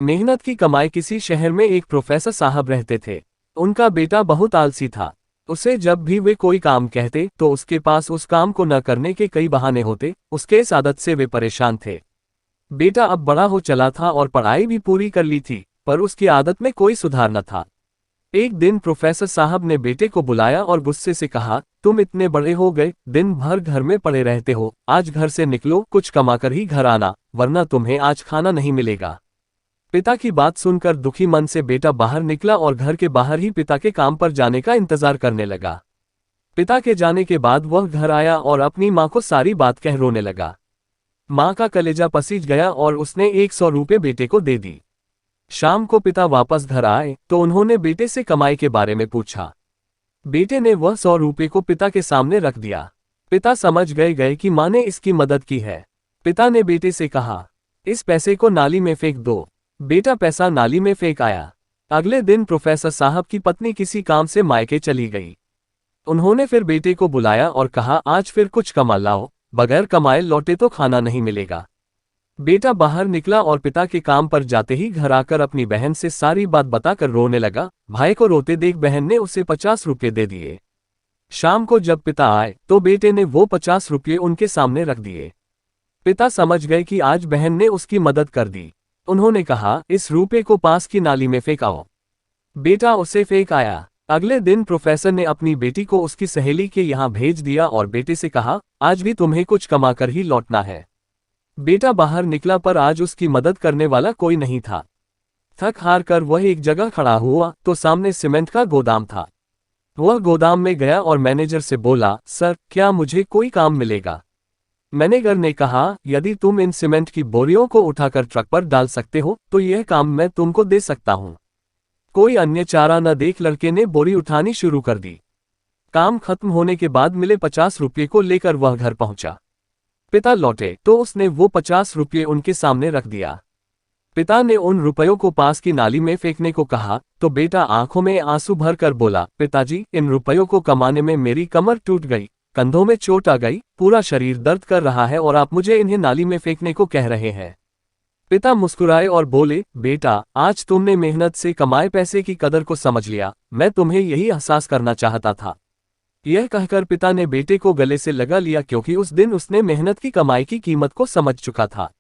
मेहनत की कमाई। किसी शहर में एक प्रोफेसर साहब रहते थे। उनका बेटा बहुत आलसी था। उसे जब भी वे कोई काम कहते तो उसके पास उस काम को न करने के कई बहाने होते। उसके इस आदत से वे परेशान थे। बेटा अब बड़ा हो चला था और पढ़ाई भी पूरी कर ली थी, पर उसकी आदत में कोई सुधार न था। एक दिन प्रोफेसर साहब ने बेटे को बुलाया और गुस्से से कहा, तुम इतने बड़े हो गए, दिन भर घर में पड़े रहते हो। आज घर से निकलो, कुछ कमाकर ही घर आना, वरना तुम्हें आज खाना नहीं मिलेगा। पिता की बात सुनकर दुखी मन से बेटा बाहर निकला और घर के बाहर ही पिता के काम पर जाने का इंतजार करने लगा। पिता के जाने के बाद वह घर आया और अपनी माँ को सारी बात कह रोने लगा। माँ का कलेजा पसीज गया और उसने 100 रुपये बेटे को दे दी। शाम को पिता वापस घर आए तो उन्होंने बेटे से कमाई के बारे में पूछा। बेटे ने वह 100 रुपये को पिता के सामने रख दिया। पिता समझ गए कि माँ ने इसकी मदद की है। पिता ने बेटे से कहा, इस पैसे को नाली में फेंक दो। बेटा पैसा नाली में फेंक आया। अगले दिन प्रोफेसर साहब की पत्नी किसी काम से मायके चली गई। उन्होंने फिर बेटे को बुलाया और कहा, आज फिर कुछ कमा लाओ, बगैर कमाए लौटे तो खाना नहीं मिलेगा। बेटा बाहर निकला और पिता के काम पर जाते ही घर आकर अपनी बहन से सारी बात बताकर रोने लगा। भाई को रोते देख बहन ने उसे 50 रुपये दे दिए। शाम को जब पिता आए तो बेटे ने वो 50 रुपये उनके सामने रख दिए। पिता समझ गए कि आज बहन ने उसकी मदद कर दी। उन्होंने कहा, इस रुपये को पास की नाली में फेंकाओ। बेटा उसे फेंक आया। अगले दिन प्रोफेसर ने अपनी बेटी को उसकी सहेली के यहाँ भेज दिया और बेटे से कहा, आज भी तुम्हें कुछ कमाकर ही लौटना है। बेटा बाहर निकला पर आज उसकी मदद करने वाला कोई नहीं था। थक हार कर वह एक जगह खड़ा हुआ तो सामने सीमेंट का गोदाम था। वह गोदाम में गया और मैनेजर से बोला, सर क्या मुझे कोई काम मिलेगा? मैनेजर ने कहा, यदि तुम इन सीमेंट की बोरियों को उठाकर ट्रक पर डाल सकते हो तो यह काम मैं तुमको दे सकता हूँ। कोई अन्य चारा न देख लड़के ने बोरी उठानी शुरू कर दी। काम खत्म होने के बाद मिले 50 रुपये को लेकर वह घर पहुंचा। पिता लौटे तो उसने वो 50 रुपये उनके सामने रख दिया। पिता ने उन रुपयों को पास की नाली में फेंकने को कहा तो बेटा आंखों में आंसू भर कर बोला, पिताजी इन रुपयों को कमाने में मेरी कमर टूट गई, कंधों में चोट आ गई, पूरा शरीर दर्द कर रहा है और आप मुझे इन्हें नाली में फेंकने को कह रहे हैं। पिता मुस्कुराए और बोले, बेटा आज तुमने मेहनत से कमाए पैसे की कदर को समझ लिया, मैं तुम्हें यही एहसास करना चाहता था। यह कहकर पिता ने बेटे को गले से लगा लिया क्योंकि उस दिन उसने मेहनत की कमाई की कीमत को समझ चुका था।